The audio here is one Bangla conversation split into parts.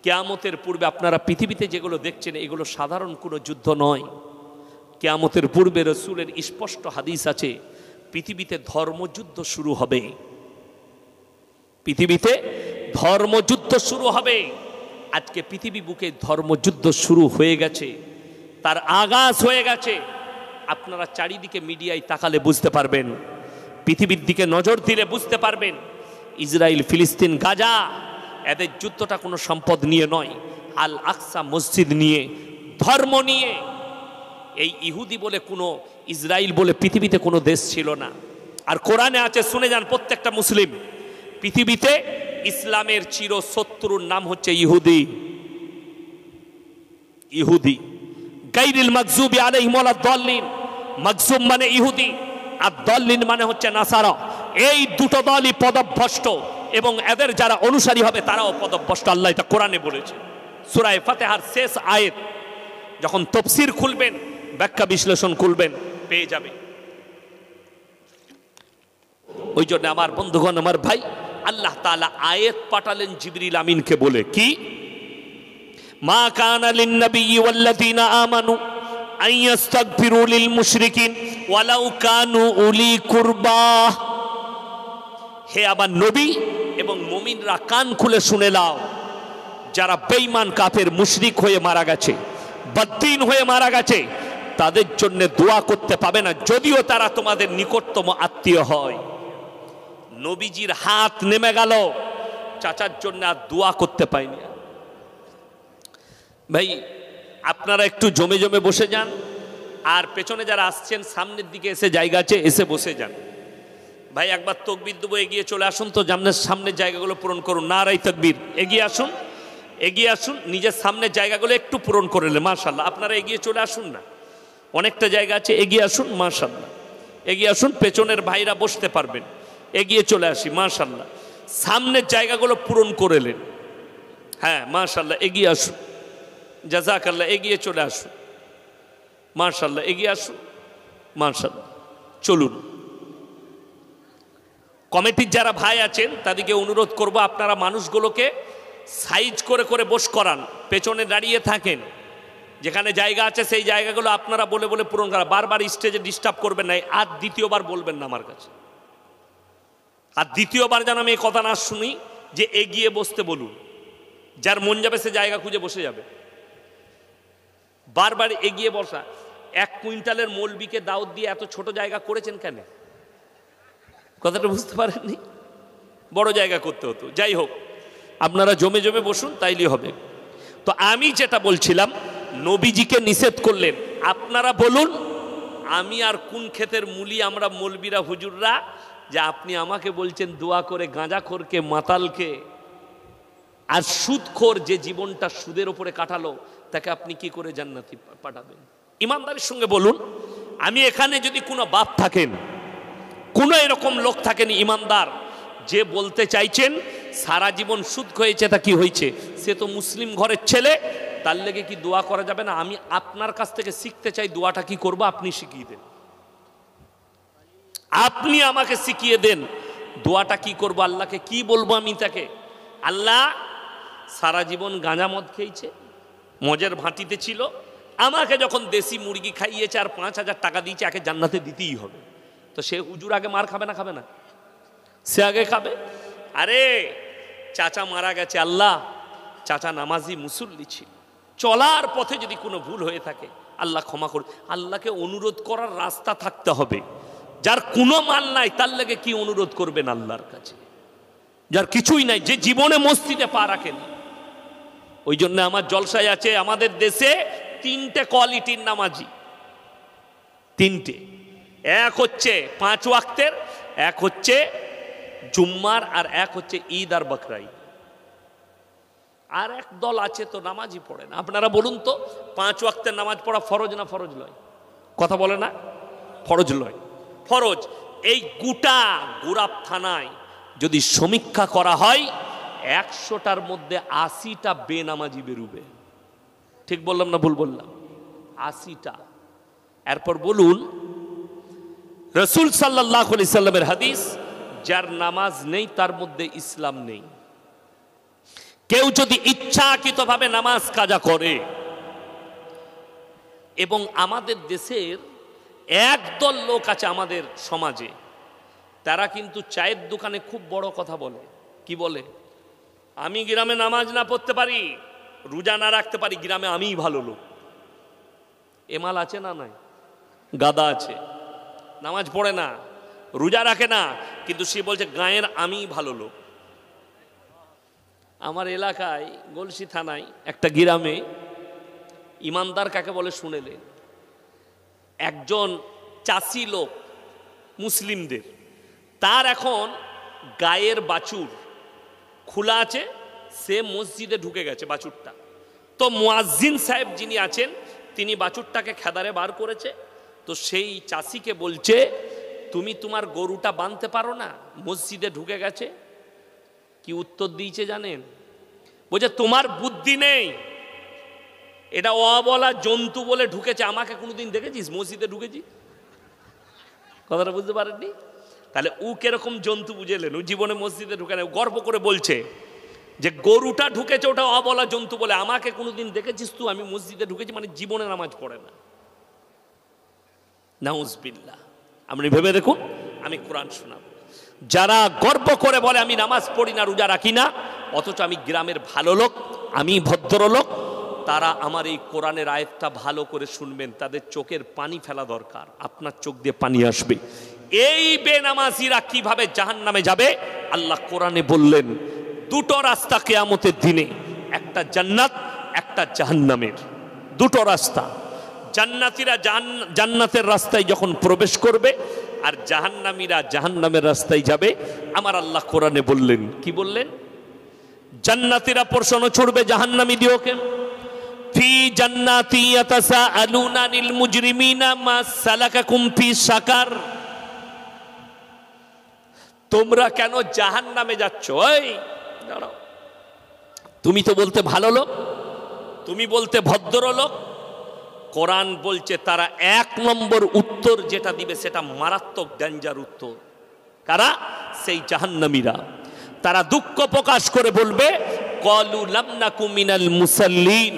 কিয়ামতের পূর্বে আপনারা পৃথিবীতে যেগুলো দেখছেন এগুলো সাধারণ কোনো যুদ্ধ নয়। কিয়ামতের পূর্বে রসুলের স্পষ্ট হাদিস আছে, পৃথিবীতে ধর্মযুদ্ধ শুরু হবে। পৃথিবীতে ধর্মযুদ্ধ শুরু হবে। আজকে পৃথিবী বুকে ধর্মযুদ্ধ শুরু হয়ে গেছে, তার আগাজ হয়ে গেছে। আপনারা চারিদিকে মিডিয়ায় তাকালে বুঝতে পারবেন, পৃথিবীর দিকে নজর দিলে বুঝতে পারবেন, ইসরায়েল, ফিলিস্তিন, গাজা, এদের যুদ্ধটা কোনো সম্পদ নিয়ে নয়, আল আকসা মসজিদ নিয়ে, ধর্ম নিয়ে। এই ইহুদি বলে কোনো, ইসরায়েল বলে পৃথিবীতে কোনো দেশ ছিল না। আর কোরআনে আছে, শুনে যান প্রত্যেকটা মুসলিম, পৃথিবীতে ইসলামের চিরশত্রুর নাম হচ্ছে ইহুদি। ইহুদি গায়রিল মাগজুবি আলাইহিম ওয়ালাদ-দাল্লিন। মাগজুব মানে ইহুদি, আর দাল্লিন মানে হচ্ছে নাসারা। এই দুটো দলই পদভ্রষ্ট, এবং এদের যারা অনুসারী হবে তারাও পদভ্রষ্ট। আল্লাহ এটা কোরআনে বলেছে। সূরা ফাতিহার শেষ আয়াত, যখন তাফসীর খুলবেন, ব্যাখ্যা বিশ্লেষণ খুলবেন, পেয়ে যাবে। ওই জন্য আমার বন্ধুগণ, আমার ভাই, আল্লাহ তাআলা আয়াত পাঠালেন জিবরিল আমিনকে বলে, কি মা কানা লিন-নবিয়্যি ওয়াল্লাযীনা আমানু আন ইস্তাগফিরু লিল মুশরিকিন ওয়ালাউ কানু উলি কুরবা। হে আমার নবী এবং মুমিনরা, কান খুলে শুনে নাও, যারা বেঈমান, কাফের, মুশরিক হয়ে মারা গেছে, বদ্দীন হয়ে মারা গেছে, তাদের জন্য দোয়া করতে পাবে না, যদিও তারা তোমাদের নিকটতম আত্মীয় হয়। নবীজির হাত নেমে গেল, চাচার জন্য আর দোয়া করতে পায়নি। ভাই, আপনারা একটু জমে জমে বসে যান, আর পেছনে যারা আসছেন সামনের দিকে এসে জায়গা আছে, এসে বসে যান। ভাই, একবার তাকবীর দেবো, এগিয়ে চলে আসুন তো, সামনের জায়গাগুলো পূরণ করুন। নারায়ে তাকবীর। এগিয়ে আসুন, এগিয়ে আসুন, নিজের সামনের জায়গাগুলো একটু পূরণ করে নেন। মাশাআল্লাহ, আপনারা এগিয়ে চলে আসুন না, অনেকটা জায়গা আছে, এগিয়ে আসুন। মাশাআল্লাহ, এগিয়ে আসুন, পেছনের ভাইরা বসতে পারবেন, এগিয়ে চলে আসি। মাশাআল্লাহ, সামনের জায়গাগুলো পূরণ করে নেন। হ্যাঁ, মাশাআল্লাহ, এগিয়ে আসুন। জাযাকাল্লাহ, এগিয়ে চলে আসুন। মাশাআল্লাহ, এগিয়ে আসুন। মাশাআল্লাহ, চলুন। কমিটির যারা ভাই আছেন তাদেরকে অনুরোধ করব, আপনারা মানুষগুলোকে সাইজ করে করে বস করান, পেছনে দাঁড়িয়ে থাকেন, যেখানে জায়গা আছে সেই জায়গাগুলো আপনারা বলে বলে পূরণ করা। বারবার স্টেজে ডিস্টার্ব করবেন না, আর দ্বিতীয়বার বলবেন না আমার কাছে। আর দ্বিতীয়বার যেন আমি এই কথা না শুনি যে এগিয়ে বসতে বলুন। যার মন যাবে সে জায়গা খুঁজে বসে যাবে। বারবার এগিয়ে বসা। 1 কুইন্টালের মৌলবিকে দাওয়াত দিয়ে এত ছোট জায়গা করেছেন কেন? কথাটা বুঝতে পারেননি? বড় জায়গা করতে হতো। যাই হোক, আপনারা জমে জমে বসুন, তাইলেই হবে। তো আমি যেটা বলছিলাম, নবীজিকে নিষেধ করলেন। আপনারা বলুন, আমি আর কোন ক্ষেতের মূলি আমরা মৌলবীরা, হুজুররা, যে আপনি আমাকে বলছেন দোয়া করে গাঁজাখোরকে, মাতালকে, আর সুদখোর যে জীবনটা সুদের উপরে কাটালো, তাকে আপনি কি করে জান্নাতে পাঠাবেন? ইমানদারের সঙ্গে বলুন, আমি এখানে যদি কোনো বাপ থাকেন, কোনো এরকম লোক থাকেন ইমানদার, যে বলতে চাইছেন সারা জীবন সুদ হয়েছে, তা কি হয়েছে? সে তো মুসলিম ঘরের ছেলে, তার লেগে কি দোয়া করা যাবে না? আমি আপনার কাছ থেকে শিখতে চাই, দোয়াটা কি করবো আপনি শিখিয়ে দেন। আপনি আমাকে শিখিয়ে দেন দোয়াটা কি করব, আল্লাহকে কি বলবো আমি তাকে? আল্লাহ সারা জীবন গাঁজা মদ খেয়েছে, মজের ভাঁটিতে ছিল, আমাকে যখন দেশি মুরগি খাইয়েছে আর 5,000 টাকা দিয়েছে, একে জান্নাতে দিতেই হবে। তো সে হুজুর আগে মার খাবে না? খাবে না? সে আগে খাবে। আরে চাচা মারা গেছে, আল্লাহ চাচা নামাজি মুসল্লি ছিল, চলার পথে যদি কোনো ভুল হয়ে থাকে আল্লাহ ক্ষমা করুন। আল্লাহকে অনুরোধ করার রাস্তা থাকতে হবে। যার কোনো মাল নাই তার লেগে কি অনুরোধ করবেন আল্লাহর কাছে? যার কিছুই নাই, যে জীবনে মসজিদে পা রাখেন। ওই জন্য আমার জলসায় আছে, আমাদের দেশে 3টে কোয়ালিটির নামাজি, 3টে। এক হচ্ছে 5 ওয়াক্তের, এক হচ্ছে জুম্মার, আর এক হচ্ছে ঈদ আর বকরা ঈদ। আর এক দল আছে তো নামাজই পড়ে না। আপনারা বলুন তো, 5 ওয়াক্তের নামাজ পড়া ফরজ না ফরজ নয়? কথা বলে না? ফরজ নয়, ফরজ। এই গোটা গোরাপ থানায় যদি সমীক্ষা করা হয়, 100টার মধ্যে 80টা বেনামাজি বেরুবে। ঠিক বললাম না ভুল বললাম? 80টা। এরপর বলুন, রাসূল সাল্লাল্লাহু আলাইহি সাল্লামের হাদিস, যার নামাজ নেই তার মধ্যে ইসলাম নেই। কেউ যদি ইচ্ছাকৃতভাবে নামাজ কাজা করে, এবং আমাদের দেশের একদল লোক আছে আমাদের সমাজে, তারা কিন্তু চায়ের দোকানে খুব বড় কথা বলে। কি বলে? আমি গ্রামে নামাজ না পড়তে পারি, রোজা না রাখতে পারি, গ্রামে আমিই ভালো লোক। এমাল আছে না নাই? গাদা আছে, নামাজ পড়ে না, রোজা রাখে না, কিন্তু সে বলছে গায়ের আমিই ভালো লোক। আমার এলাকায় গলসি থানায় একটা গ্রামে ইমানদার কাকে বলে শুনেলে, একজন চাষি লোক মুসলিমদের, তার এখন গায়ের বাছুর খোলা আছে, সে মসজিদে ঢুকে গেছে বাছুরটা। তো মুয়াজ্জিন সাহেব যিনি আছেন তিনি বাছুরটাকে খেদারে বার করেছে। তো সেই চাষিকে বলছে, তুমি তোমার গরুটা বাঁধতে পারো না, মসজিদে ঢুকে গেছে। কি উত্তর দিয়েছে জানেন? বলছে তোমার বুদ্ধি নেই, এটা অবলা জন্তু বলে ঢুকেছে, আমাকে কোনোদিন দেখেছিস মসজিদে ঢুকেছি? কথাটা বুঝতে পারেননি? তাহলে ও কিরকম জন্তু বুঝেলেন? ও জীবনে মসজিদে ঢুকে না, গর্ব করে বলছে যে গরুটা ঢুকেছে ওটা অবলা জন্তু বলে, আমাকে কোনোদিন দেখেছিস তুই আমি মসজিদে ঢুকেছি? মানে জীবনে নামাজ পড়ে না। নাউজুবিল্লাহ। আপনি ভেবে দেখুন, আমি কোরআন শোনাব। যারা গর্ব করে বলে আমি নামাজ পড়ি না, রোজা রাখি না, অথচ আমি গ্রামের ভালো লোক, আমি ভদ্রলোক, তারা আমার এই কোরআনের আয়াতটা ভালো করে শুনবেন। তাদের চোখের পানি ফেলা দরকার, আপনার চোখ দিয়ে পানি আসবে। এই বেনামাজিরা কিভাবে জাহান্নামে যাবে? আল্লাহ কোরআনে বললেন দুটো রাস্তা কিয়ামতের দিনে, একটা জান্নাত, একটা জাহান্নামের। দুটো রাস্তা। জান্নাতীরা জান্নাতের রাস্তায় যখন প্রবেশ করবে, আর জাহান্নামীরা জাহান্নামের রাস্তায় যাবে। আমার আল্লাহ কোরআনে বললেন, কি বললেন? জান্নাতীরা প্রশ্ন ছুড়বে জাহান্নামী দিওকে, ফি জান্নাতি ইয়াতাসাআলুনা আনিল মুজরিমিনা মা সালাকাকুম ফি সাকার। তোমরা কেন জাহান্নামে যাচ্ছ? ওই দাঁড়াও, তুমি তো বলতে ভালো লোক, তুমি বলতে ভদ্রলোক। কোরআন বলছে তারা এক নম্বর উত্তর যেটা দিবে সেটা মারাত্মক ডেঞ্জার উত্তর। কারা? সেই জাহান্নামীরা। তারা দুঃখ প্রকাশ করে বলবে, ক্বালু লাম নাকু মিনাল মুসাল্লিন,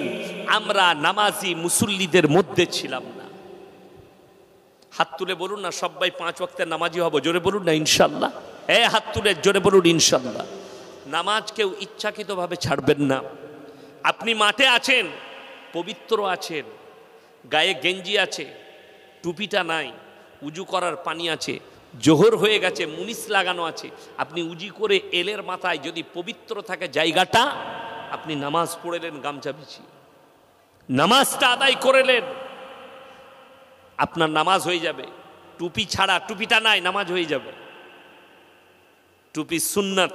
আমরা নামাজি মুসল্লিদের মধ্যে ছিলাম না। হাত তুলে বলুন না সবাই 5 ওয়াক্তের নামাজি হব, জোরে বলুন না ইনশাআল্লাহ। হাত তুলে জোরে বলুন ইনশাআল্লাহ। নামাজ কেউ ইচ্ছাকৃতভাবে ছাড়বেন না। আপনি মাঠে আছেন, পবিত্র আছেন, গায়ে গেঞ্জি আছে, টুপিটা নাই, উজু করার পানি আছে, জোহর হয়ে গেছে, মুনিস লাগানো আছে, আপনি উজি করে এলের মাথায় যদি পবিত্র থাকে জায়গাটা, আপনি নামাজ পড়েলেন গামছা বিছিয়ে, নামাজটা আদায় করলেন, আপনার নামাজ হয়ে যাবে। টুপি ছাড়া, টুপিটা নাই, নামাজ হয়ে যাবে। টুপি সুন্নাত।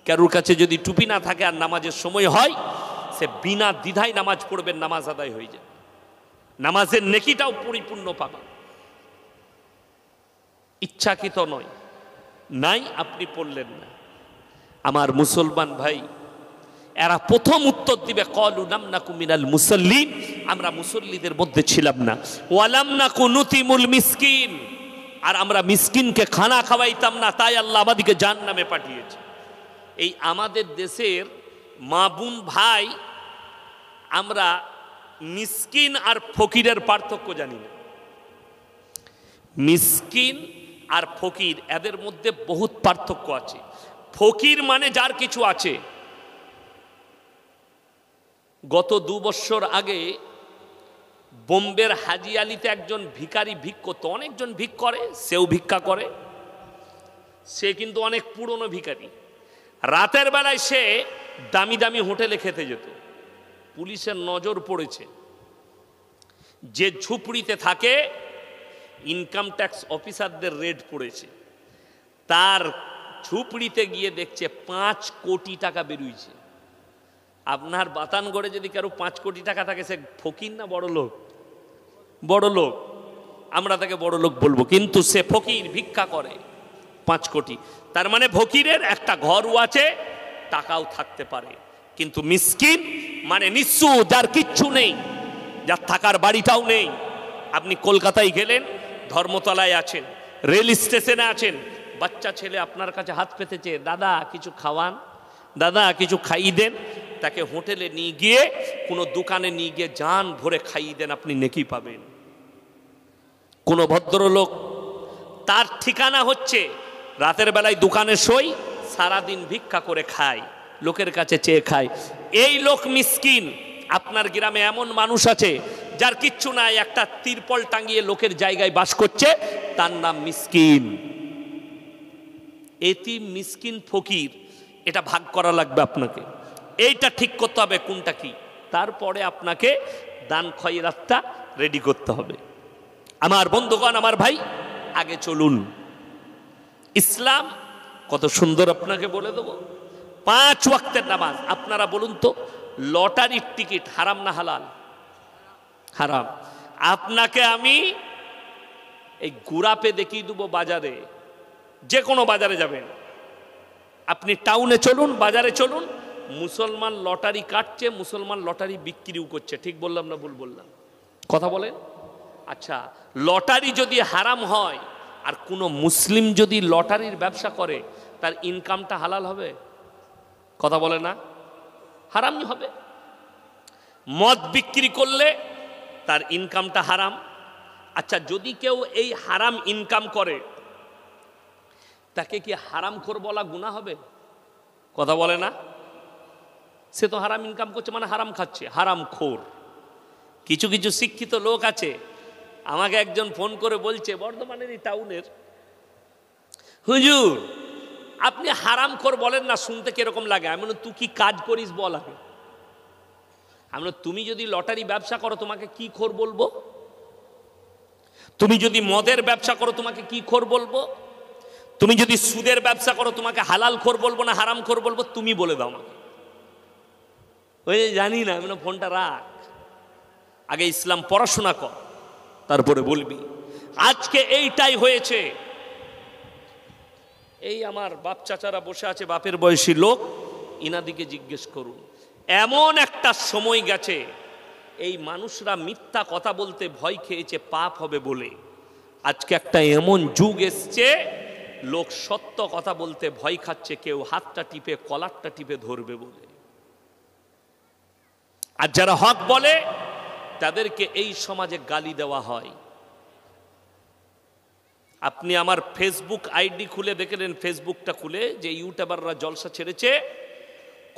কারোর কাছে যদি টুপি না থাকে আর নামাজের সময় হয়, সে বিনা দ্বিধায় নামাজ পড়বেন, নামাজ আদায় হয়ে যাবে, নামাজের নেকিটাও পরিপূর্ণ পাবেন। ইচ্ছাকৃত নয়, নাই আপনি পড়লেন না। আমার মুসলমান ভাই, এরা প্রথম উত্তর দিবে ক্বালু লাম নাকু মিনাল মুসাল্লিন, আমরা মুসল্লিদের মধ্যে ছিলাম না। ওয়া লাম নাকু নুতিমুল মিসকিন, আর আমরা মিসকিনকে খানা খাওয়াইতাম না, তাই আল্লাহ আমাদেরকে জাহান্নামে পাঠিয়েছে। এই আমাদের দেশের মা বোন ভাই, আমরা মিসকিন আর ফকিরের পার্থক্য জানি না। মিসকিন আর ফকির, এদের মধ্যে বহুত পার্থক্য আছে। ফকির মানে যার কিছু আছে। গত 2 বছর আগে বোম্বের হাজি আলীতে একজন ভিখারি ভিক করত, অনেকজন ভিক করে, সেও ভিক্ষা করে, সে কিন্তু অনেক পুরনো ভিখারি। রাতের বেলায় সে দামি দামি হোটেলে খেতে যেত। পুলিশের নজর পড়েছে, যে ঝুপড়িতে থাকে ইনকাম ট্যাক্স অফিসারদের রেড পড়েছে, তার ঝুপড়িতে গিয়ে দেখছে 5 কোটি টাকা বেরিয়েছে। আপনার বাতানগড়ে যদি কারো 5 কোটি টাকা থাকে, সে ফকির না বড় লোক? বড় লোক। আমরা তাকে বড় লোক বলবো, কিন্তু সে ফকির, ভিক্ষা করে 5 কোটি। তার মানে ফকিরের একটা ঘরও আছে, টাকাও থাকতে পারে, কিন্তু মিসকিন মানে নিঃস্ব, যার কিচ্ছু নেই, যার থাকার বাড়িটাও নেই। আপনি কলকাতায় গেলেন, ধর্মতলায় আছেন, রেল স্টেশনে আছেন, বাচ্চা ছেলে আপনার কাছে হাত পেতেছে, দাদা কিছু খাওয়ান, দাদা কিছু খাইয়ে দেন, তাকে হোটেলে নিয়ে গিয়ে কোনো দোকানে নিয়ে গিয়ে জান ভরে খাইয়ে দেন, আপনি নেকি পাবেন। কোনো ভদ্রলোক তার ঠিকানা হচ্ছে রাতের বেলায় দোকানে শোয়, সারাদিন ভিক্ষা করে খায়, লোকের কাছে চেয়ে খায়, এই লোক মিসকিন। আপনার গ্রামে এমন মানুষ আছে যার কিচ্ছু নাই, একটা তিরপল টাঙিয়ে লোকের জায়গায় বাস করছে, তার নাম মিসকিন। এতিম, মিসকিন, ফকির, এটা ভাগ করা লাগবে আপনাকে, এইটা ঠিক করতে হবে কোনটা কি, তারপরে আপনাকে দান খয়রাতটা রেডি করতে হবে। আমার বন্ধুগণ, আমার ভাই, আগে চলুন। ইসলাম কত সুন্দর আপনাকে বলে দেবো। 5 ওয়াক্তের নামাজ। আপনারা বলুন তো, লটারির টিকিট হারাম না হালাল? হারাম। আপনাকে আমি এই গুড়াপে দেখিয়ে দেবো বাজারে, যে কোনো বাজারে যাবেন আপনি, টাউনে চলুন, বাজারে চলুন, মুসলমান লটারি কাটছে, মুসলমান লটারি বিক্রিও করছে। ঠিক বললাম না ভুল বললাম? কথা বলেন। আচ্ছা, লটারি যদি হারাম হয় আর কোনো মুসলিম যদি লটারির ব্যবসা করে, তার ইনকামটা হালাল হবে? কথা বলে না? হারামই হবে। মদ বিক্রি করলে তার ইনকামটা হারাম। আচ্ছা, যদি কেউ এই হারাম ইনকাম করে, তাকে কি হারামখোর বলা গুনাহ হবে? কথা বলে না? সে তো হারাম ইনকাম করছে, মানে হারাম খাচ্ছে, হারামখোর। কিছু কিছু শিক্ষিত লোক আছে, আমাকে একজন ফোন করে বলছে, বর্ধমানের এই টাউনের, হুজুর আপনি হারামখোর বলেন না, শুনতে কিরকম লাগে? আমি বলি, তুই কি কাজ করিস বল আগে। আমি বলি, তুমি যদি লটারি ব্যবসা করো তোমাকে কি খোর বলবো? তুমি যদি মদের ব্যবসা করো তোমাকে কি খোর বলবো? তুমি যদি সুদের ব্যবসা করো তোমাকে হালাল খোর বলবো না হারাম খোর বলবো? তুমি বলে দাও আমাকে। ওই জানি না। আমি ফোনটা রাখ, আগে ইসলাম পড়াশোনা কর, তারপরে বলবি। আজকে এইটাই হয়েছে। এই আমার বাপ চাচারা বসে আছে, বাপের বয়সী লোক, ইনাদিকে জিজ্ঞেস করুন। এমন একটা সময় গেছে, এই মানুষরা মিথ্যা কথা বলতে ভয় খেয়েছে পাপ হবে বলে। আজকে একটা এমন যুগ এসছে, লোক সত্য কথা বলতে ভয় খাচ্ছে, কেউ হাতটা টিপে কলারটা টিপে ধরবে বলে। আর যারা হক বলে তাদেরকে এই সমাজে গালি দেওয়া হয়। আপনি আমার ফেসবুক আইডি খুলে দেখলেন, ফেসবুকটা খুলে, যে ইউটিউবাররা জলসা ছেড়েছে,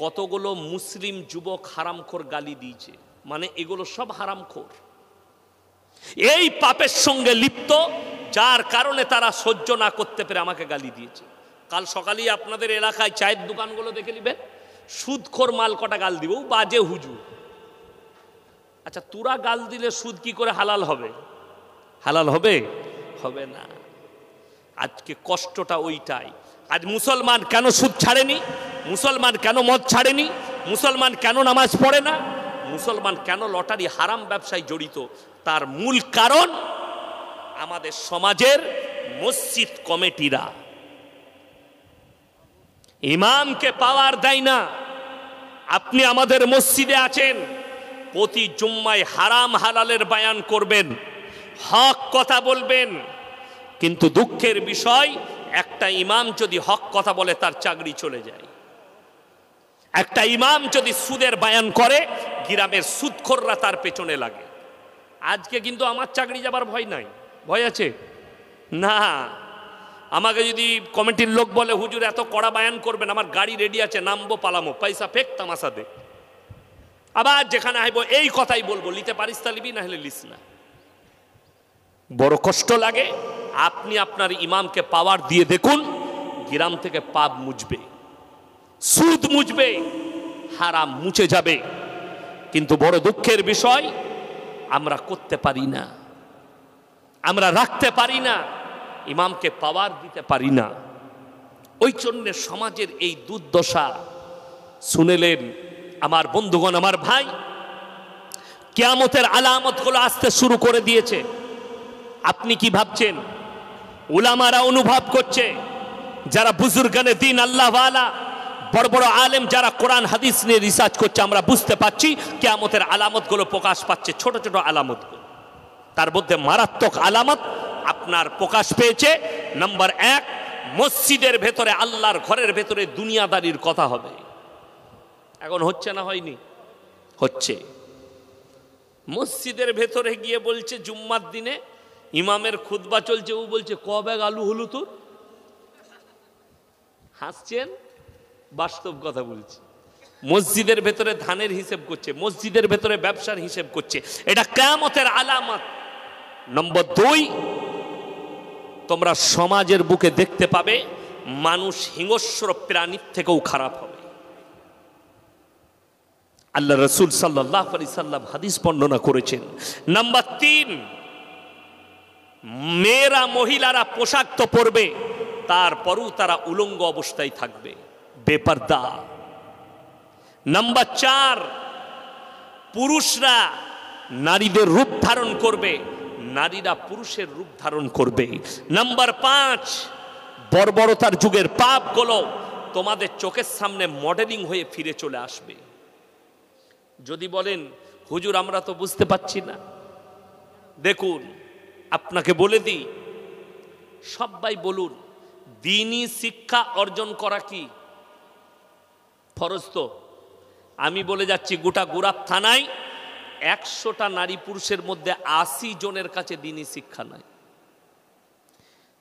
কতগুলো মুসলিম যুবক হারামখোর গালি দিয়েছে, মানে এগুলো সব হারামখোর, এই পাপের সঙ্গে লিপ্ত, যার কারণে তারা সহ্য না করতে পেরে আমাকে গালি দিয়েছে। কাল সকালেই আপনাদের এলাকায় চায়ের দোকানগুলো দেখে নেবেন, সুদখোর মাল কটা গাল দিব, বাজে হুজুর। আচ্ছা, তোরা গাল দিলে সুদ কি করে হালাল হবে? হালাল হবে? হবে না। আজকে কষ্টটা ওইটাই। আজ মুসলমান কেন সুদ ছাড়েনি? মুসলমান কেন মদ ছাড়েনি? মুসলমান কেন নামাজ পড়ে না? মুসলমান কেন লটারি হারাম ব্যবসায় জড়িত? তার মূল কারণ আমাদের সমাজের মসজিদ কমিটিরা ইমামকে পাওয়ার দেয় না। আপনি আমাদের মসজিদে আছেন, প্রতি জুম্মায় হারাম হালালের বয়ান করবেন, হক কথা বলবেন, কিন্তু দুঃখের বিষয়, একটা ইমাম যদি হক কথা বলে তার চাকরি চলে যায়। একটা ইমাম যদি সুদের বয়ান করে, গ্রামের সুদখোররা তার পেছনে লাগে। আজকে কিন্তু আমার চাকরি যাবার ভয় নাই। ভয় আছে না? আমাকে যদি কমিটির লোক বলে, হুজুর এত কড়া বয়ান করবেন, আমার গাড়ি রেডি আছে, নামবো, পালামো, পয়সা ফেক, তামাশা দে। আবার যেখানে আইব এই কথাই বলবো, লিতে পারিস তা লিবি, না হলে লিস না। বড় কষ্ট লাগে। আপনি আপনার ইমামকে পাওয়ার দিয়ে দেখুন, গ্রাম থেকে পাপ মুছবে, সুদ মুছবে, হারাম মুছে যাবে। কিন্তু বড় দুঃখের বিষয়, আমরা করতে পারি না, আমরা রাখতে পারি না, ইমামকে পাওয়ার দিতে পারি না। ওই জন্য সমাজের এই দুর্দশা। শুনেলেন আমার বন্ধুগণ, আমার ভাই, কিয়ামতের আলামতগুলো আসতে শুরু করে দিয়েছে। আপনি কি ভাবছেন? উলামারা অনুভব করছে, যারা বুজুর্গানে দিন, আল্লাহ ওয়ালা, বড় বড় আলেম যারা কোরআন হাদিস নিয়ে রিসার্চ করছে, আমরা বুঝতে পারছি কিয়ামতের আলামতগুলো প্রকাশ পাচ্ছে। ছোট ছোট আলামতগুলো, তার মধ্যে মারাত্মক আলামত আপনার প্রকাশ পেয়েছে। নাম্বার 1, মসজিদের ভেতরে, আল্লাহর ঘরের ভেতরে দুনিয়াদারির কথা হবে। এখন হচ্ছে না হয়নি? হচ্ছে। মসজিদের ভেতরে গিয়ে বলছে জুম্মার দিনে ইমামের খুতবা চলছে, ও বলছে ক ব্যাগ আলু হলো তোর? হাসছেন, বাস্তব কথা বলছি। মসজিদের ভেতরে ধানের হিসেব করছে, মসজিদের ভেতরে ব্যবসার হিসেব করছে, এটা কিয়ামতের আলামত। নম্বর 2, তোমরা সমাজের বুকে দেখতে পাবে মানুষ হিংস্র প্রাণীর থেকেও খারাপ হবে। আল্লাহ রাসূল সাল্লাল্লাহু আলাইহি সাল্লাম হাদিস বর্ণনা করেছেন। নাম্বার 3, মেয়েরা মহিলারা পোশাক তো পরবে, তারপরও তারা উলঙ্গ অবস্থায় থাকবে, বেপরদা। নাম্বার 4, পুরুষরা নারীদের রূপ ধারণ করবে, নারীরা পুরুষের রূপ ধারণ করবে। নাম্বার 5, বর্বরতার যুগের পাপগুলো তোমাদের চোখের সামনে মডেলিং হয়ে ফিরে চলে আসবে। যদি বলেন হুজুর আমরা তো বুঝতে পারছি না, দেখুন আপনাকে বলে দিই, সবাই বলুন দ্বীনি শিক্ষা অর্জন করা কি ফরজ? তো আমি বলে যাচ্ছি গোটা গোরাপ থানায় 100টা নারী পুরুষের মধ্যে 80 জনের কাছে দ্বীনি শিক্ষা নাই।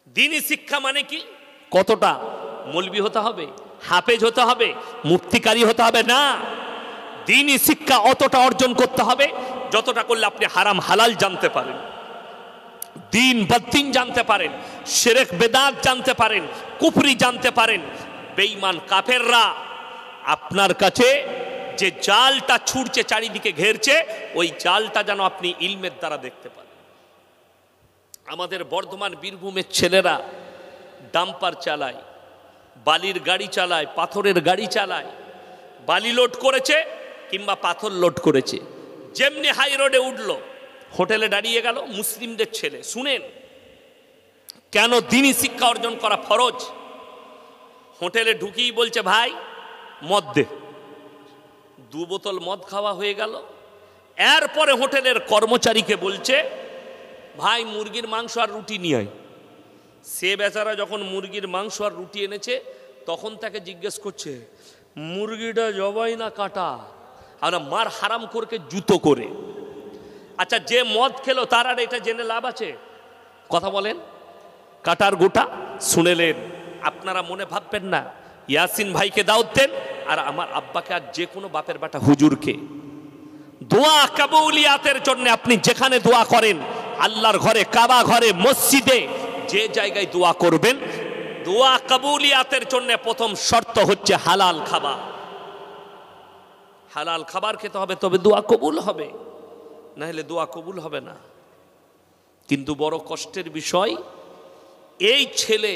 দ্বীনি শিক্ষা মানে কি? কতটা? মৌলবি হতে হবে, হাফেজ হতে হবে, মুফতিকারী হতে হবে না। দ্বীনি শিক্ষা অতটা অর্জন করতে হবে যতটা করলে আপনি হারাম হালাল জানতে পারেন, দিন বদ্দিন জানতে পারেন, শিরক বেদাত জানতে পারেন, কুফরি জানতে পারেন। বেঈমান কাফেররা আপনার কাছে যে জালটা ছুটছে, চারিদিকে ঘেরছে, ওই জালটা যেন আপনি ইলমের দ্বারা দেখতে পান। আমাদের বর্ধমান বীরভূমের ছেলেরা ডাম্পার চালায়, বালির গাড়ি চালায়, পাথরের গাড়ি চালায়, বালি লোড করেছে কিংবা পাথর লোড করেছে, যেমনি হাই রোডে উঠলো হোটেলে দাঁড়িয়ে গেল, মুসলিমদের ছেলে। শুনেন কেন দ্বীনি শিক্ষা অর্জন করা ফরজ। হোটেলে ঢুকিয়ে বলছে ভাই মদ দে, 2 বোতল মদ খাওয়া হয়ে গেল। এরপরে হোটেলের কর্মচারীকে বলছে ভাই মুরগির মাংস আর রুটি নিয়ে আয়। সে বেচারা যখন মুরগির মাংস আর রুটি এনেছে তখন তাকে জিজ্ঞেস করছে মুরগিটা জবাই না কাটা? আমরা মার হারাম করকে জুতো করে। আচ্ছা যে মদ খেলো তার আর এটা জেনে লাভ আছে? কথা বলেন। কাটার গোটা শুনেলেন, আপনারা মনে ভাববেন না ইয়াসিন ভাইকে দাওয়াত দেন আর আমার আব্বাকে আর যে কোনো বাপের বেটা হুজুরকে। দোয়া কাবুলিয়াতের জন্য আপনি যেখানে দোয়া করেন, আল্লাহর ঘরে, কাবা ঘরে, মসজিদে, যে জায়গায় দোয়া করবেন, দোয়া কাবুলিয়াতের জন্য প্রথম শর্ত হচ্ছে হালাল খাবার। হালাল খাবার খেতে হবে, তবে দোয়া কবুল হবে, না হলে দোয়া কবুল হবে না। কিন্তু বড় কষ্টের বিষয়, এই ছেলে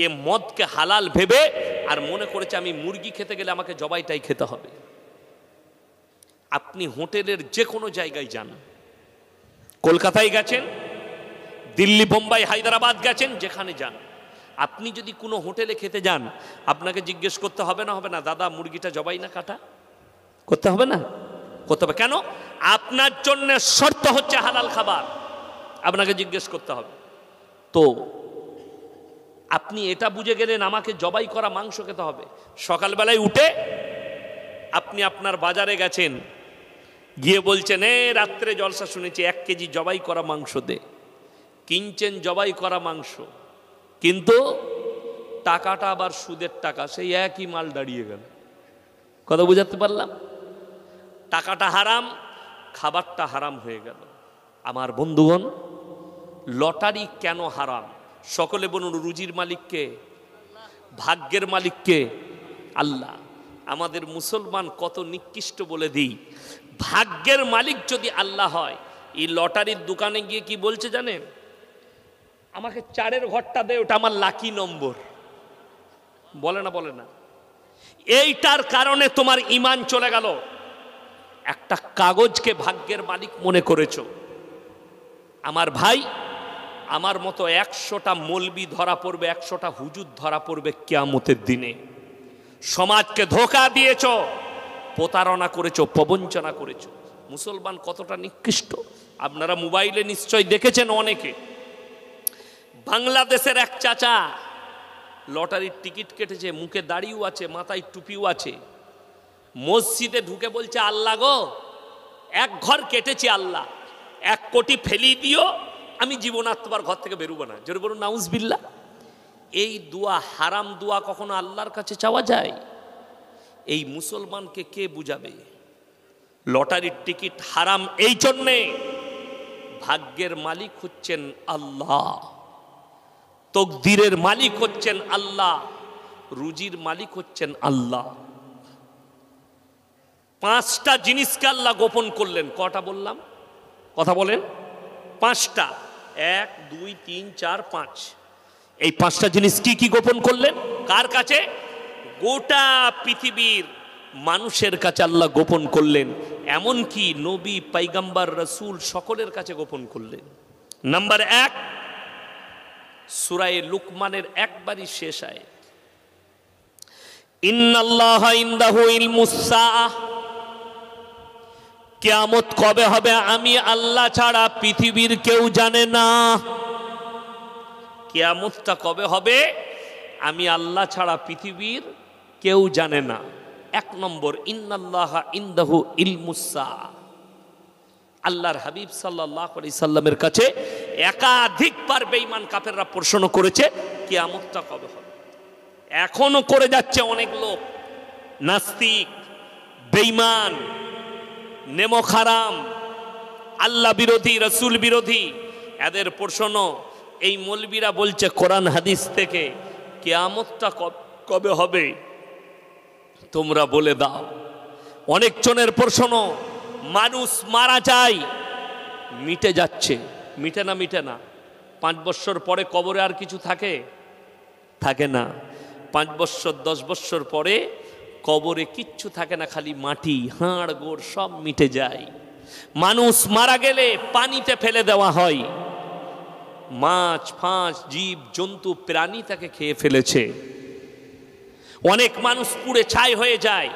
এ মদকে হালাল ভেবে আর মনে করেছে আমি মুরগি খেতে গেলে আমাকে জবাইটাই খেতে হবে। আপনি হোটেলের যে কোনো জায়গায় যান, কলকাতায় গেছেন, দিল্লি, বোম্বাই, হায়দ্রাবাদ গেছেন, যেখানে যান, আপনি যদি কোনো হোটেলে খেতে যান আপনাকে জিজ্ঞেস করতে হবে না? হবে না, দাদা মুরগিটা জবাই না কাটা? করতে হবে না? করতে হবে। কেন? আপনার জন্য শর্ত হচ্ছে হালাল খাবার, আপনাকে জিজ্ঞেস করতে হবে। তো আপনি এটা বুঝে গেলেন আমাকে জবাই করা মাংস খেতে হবে। সকালবেলায় উঠে আপনি আপনার বাজারে গেছেন, গিয়ে বলছেন এ রাত্রে জলসা শুনেছি 1 কেজি জবাই করা মাংস দে। কিনছেন জবাই করা মাংস, কিন্তু টাকাটা আবার সুদের টাকা, সেই একই মাল দাঁড়িয়ে গেল। কথা বুঝাতে পারলাম? টাকাটা হারাম, খাবারটা হারাম হয়ে গেল। আমার বন্ধুগণ, লটারি কেন হারাম? সকলে বলুন রুজির মালিককে, ভাগ্যের মালিককে আল্লাহ। আমাদের মুসলমান কত নিকৃষ্ট বলে দিই। ভাগ্যের মালিক যদি আল্লাহ হয়, এই লটারির দোকানে গিয়ে কি বলছে জানেন? আমাকে 4-এর ঘরটা দে, ওটা আমার লাকি নম্বর। বলে না? বলে না? এইটার কারণে তোমার ঈমান চলে গেল। একটা কাগজকে ভাগ্যের মালিক মনে করেছো। আমার ভাই, আমার মতো 100টা মৌলবি ধরা পড়বে, 100টা হুজুর ধরা পড়বে কিয়ামতের দিনে। সমাজকে ধোঁকা দিয়েছ, প্রতারণা করেছো, প্রবঞ্চনা করেছো। মুসলমান কতটা নিকৃষ্ট আপনারা মোবাইলে নিশ্চয় দেখেছেন অনেকে। বাংলাদেশের এক চাচা লটারির টিকিট কেটেছে, মুখে দাড়িও আছে, মাথায় টুপিও আছে। মসজিদে ঢুকে বলছে, আল্লাহ গো, এক ঘর কেটেছি আল্লাহ, 1 কোটি ফেলি দিও, আমি জীবন আর তোমার ঘর থেকে বেরোবো না। জোরে বলুন নাউজুবিল্লাহ। এই দোয়া, হারাম দোয়া কখনো আল্লাহর কাছে চাওয়া যায়? এই মুসলমানকে কে বুঝাবে? লটারির টিকিট হারাম এই জন্যে, ভাগ্যের মালিক হচ্ছেন আল্লাহ, তকদিরের মালিক হচ্ছেন আল্লাহ, রুজির মালিক হচ্ছেন আল্লাহ। 5টা জিনিসকে আল্লাহ গোপন করলেন। কটা বললাম? কথা বলেন। 5টা। 1 2 3 4 5। এই 5টা জিনিস কি কি গোপন করলেন? কার কাছে? গোটা পৃথিবীর মানুষের কাছে আল্লাহ গোপন করলেন, এমনকি নবী, পয়গম্বর, রসুল সকলের কাছে গোপন করলেন। নাম্বার 1, সূরা লুকমানের একবারই শেষ আয়াত, ইন্নাল্লাহা ইনদাহু ইলমুস সাআহ, কিয়ামত কবে হবে আমি আল্লাহ ছাড়া পৃথিবীর কেউ জানে না। কিয়ামতটা কবে হবে আমি আল্লাহ ছাড়া পৃথিবীর কেউ জানে না। 1 নম্বর, ইন্নাল্লাহা ইনদাহু ইলমুস সাআহ। আল্লাহর হাবিব সাল্লাল্লাহু আলাইহি সাল্লামের কাছে একাধিকবার বেঈমান কাফেররা প্রশ্ন করেছে কিয়ামতটা কবে হবে। এখনো করে যাচ্ছে অনেক লোক, নাস্তিক, বেঈমান, নেমো খারাম, আল্লাহ বিরোধী, রসুল বিরোধী। এদের প্রশ্ন, এই মৌলবীরা বলছে কোরআন হাদিস থেকে কিয়ামতটা কবে হবে তোমরা বলে দাও। অনেক জনের প্রশ্ন, মানুষ মারা যায়, মিটে যাচ্ছে, মিটে না? মিটে না। 5 বছর পরে কবরে আর কিছু থাকে? থাকে না। 5 বছর 10 বছর পরে কবরে কিচ্ছু থাকে না, খালি মাটি, হাড় গোড় সব মিটে যায়। মানুষ মারা গেলে পানিতে ফেলে দেওয়া হয়, মাছ ফাঁস জীব জন্তু প্রাণী তাকে খেয়ে ফেলেছে। অনেক মানুষ পুড়ে ছাই হয়ে যায়।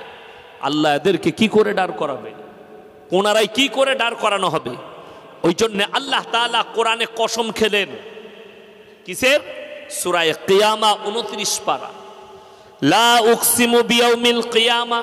আল্লাহ এদেরকে কি করে দাঁড় করাবে? ওনারাই কি করে দাঁড় করানো হবে? ওই জন্য আল্লাহ তাআলা কোরআনে কসম খেলেন। কিসের? সূরা কিয়ামা 29 পারা, লা উকসিমু বিয়াউমিল কিয়ামা।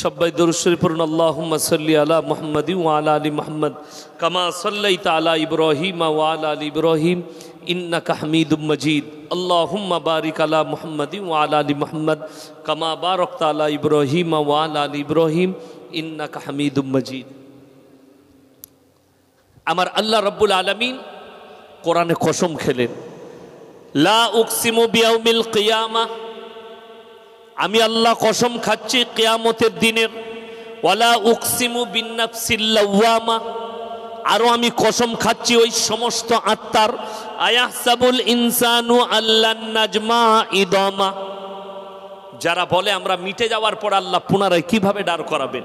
সবাই দরুদ শরীফ পড়ুন। আল্লাহুম্মা সাল্লি আলা মুহাম্মাদিন ওয়া আলা আলি মুহাম্মাদ কামা সাল্লাইতা আলা ইব্রাহিম ওয়া আলা আলি ইব্রাহিম ইন্নাকা হামিদুম মাজিদ। আল্লাহুম্মা বারিক আলা মুহাম্মাদিন ওয়া আলা আলি মুহাম্মাদ কামা বারাকতা আলা ইব্রাহিম ওয়া আলা আলি ইব্রাহিম ইন্নাকা হামিদুম মাজিদ। আমার আল্লাহ রাব্বুল আলামিন কোরআনে কসম খেলেন, লা উকসিমু বিয়াউমিল কিয়ামা, আমি আল্লাহ কসম খাচ্ছি কিয়ামতের দিনের। ওয়ালা উকসিমু বিন্নাফসিল লাওয়ামা, আরো আমি কসম খাচ্ছি ওই সমস্ত আত্মার। আয়াহসাবুল ইনসানু আল্লান নাজমা ইদামা, যারা বলে আমরা মিটে যাওয়ার পর আল্লাহ পুনরায় কিভাবে দাঁড় করাবেন।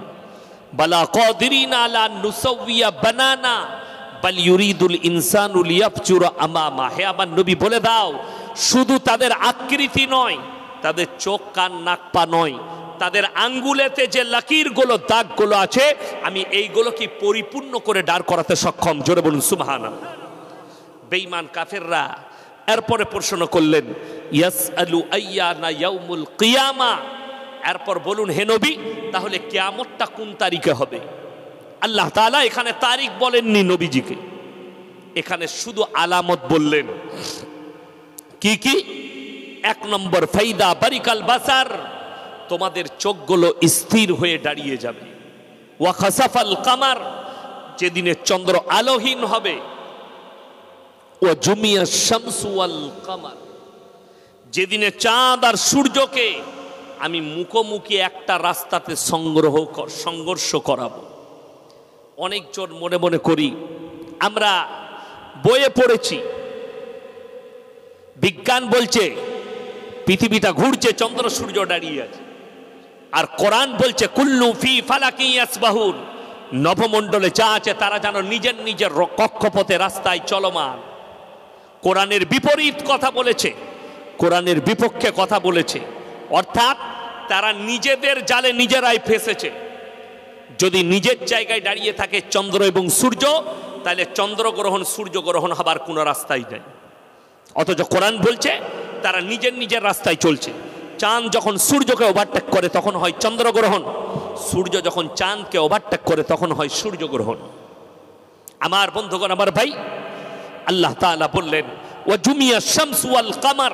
বালা কাদিরিনা আলা নুসাউইয়া বানানা বাল ইউরিদুল ইনসানু লিয়াফজুরা আমামা। হে আমার নবী বলে দাও, শুধু তাদের আকৃতি নয়, তাদের চোখ কান নাক পা নয়, তাদের আঙ্গুলেতে যে লাকিরগুলো দাগগুলো আছে আমি এইগুলো কি পরিপূর্ণ করে দাঁড় করাতে সক্ষম। জোরে বলুন সুবহানাল্লাহ। বেঈমান কাফেররা এরপরে প্রশ্ন করলেন, ইয়াসআলু আইয়ানা ইয়াউমুল কিয়ামা, এরপর বলুন হে নবী তাহলে কিয়ামতটা কোন তারিখে হবে। আল্লাহ তাআলা এখানে তারিখ বলেননি নবীজিকে, এখানে শুধু আলামত বললেন। কি কি? এক নম্বর, ফাইদা বারিকাল বাসার, তোমাদের চোখগুলো স্থির হয়ে দাঁড়িয়ে যাবে। ওয়া খাসাফাল কামার, যেদিনে চন্দ্র আলোহীন হবে। ওয়া জুমিয়া শামসু ওয়াল কামার, যেদিনে চাঁদ আর সূর্যকে আমি মুখোমুখি একটা রাস্তাতে সংঘর্ষ করাবো। অনেকজন মনে মনে করি, আমরা বইয়ে পড়েছি বিজ্ঞান বলছে পৃথিবীটা ঘুরছে, চন্দ্র সূর্য দাঁড়িয়ে আছে। আর কোরআন বলছে কুল্লু ফি ফালাকি ইয়াসবাহুন, নভমণ্ডলে যা আছে তারা যেন নিজের নিজের কক্ষপথে রাস্তায় চলমান। কোরআনের বিপরীত কথা বলেছে, কোরআনের বিপক্ষে কথা বলেছে, অর্থাৎ তারা নিজেদের জালে নিজেরাই ফেসেছে। যদি নিজের জায়গায় দাঁড়িয়ে থাকে চন্দ্র এবং সূর্য, তাহলে চন্দ্রগ্রহণ সূর্যগ্রহণ হবার কোনো রাস্তাই নেই। অথচ কোরআন বলছে তারা নিজের নিজের রাস্তায় চলছে। চাঁদ যখন সূর্যকে ওভারটেক করে তখন হয় চন্দ্রগ্রহণ, সূর্য যখন চাঁদকে ওভারটেক করে তখন হয় সূর্যগ্রহণ। আমার বন্ধুগণ, আমার ভাই, আল্লাহ তাআলা বললেন ওয়া জুমিয়া শামসু ওয়াল কামার,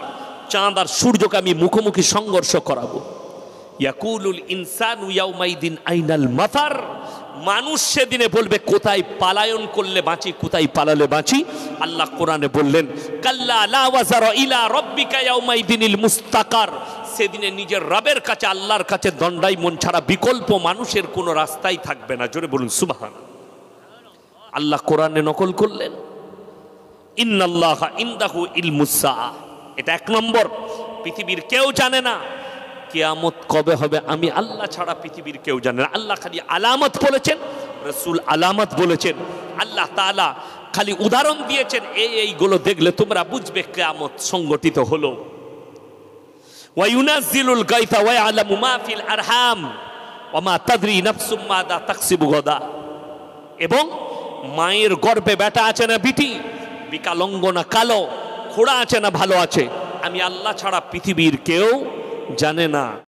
চাঁদ আর সূর্যকে আমি মুখোমুখি সংঘর্ষ করাবো। ইয়াকুলুল ইনসানু ইয়াউমাইদিন আইনাল মাফার, মানুষ সেদিনে বলবে কোথায় পালায়ন করলে বাঁচি, কোথায় পালালে বাঁচি। আল্লাহ কোরআনে বললেন কাল্লা লা ওয়াজারা ইলা রাব্বিকা ইয়াউমাইদিনিল মুস্তাকার, সেদিনে নিজের রবের কাছে আল্লাহর কাছে দণ্ডায়মন ছাড়া বিকল্প মানুষের কোনো রাস্তাই থাকবে না। জোরে বলুন সুবহানাল্লাহ। আল্লাহ কোরআনে নকল করলেন ইন্নাল্লাহা ইনদাহু ইলমুস সাআ, এটা এক নম্বর। পৃথিবীর কেউ জানে না কিয়ামত কবে হবে, আমি আল্লাহ ছাড়া পৃথিবীর কেউ জানে না। আল্লাহ খালি আলামত বলেছেন, রাসূল আলামত বলেছেন, আল্লাহ তাআলা খালি উদাহরণ দিয়েছেন, এইগুলো দেখলে তোমরা বুঝবে কিয়ামত সংগঠিত হলো। ওয়া ইউনাজ্জিলুল গায়থা ওয়া ইয়ালামু মা ফিল আরহাম ওয়া মা তাদরি নাফসুম মাযা তাকসিবু গাদা, এবং মায়ের গর্ভে বেটা আছে না বিটি, বিকালঙ্গ না কালো, খোড়া আছে না ভালো আছে, আমি আল্লাহ ছাড়া পৃথিবীর কেউ জানে না।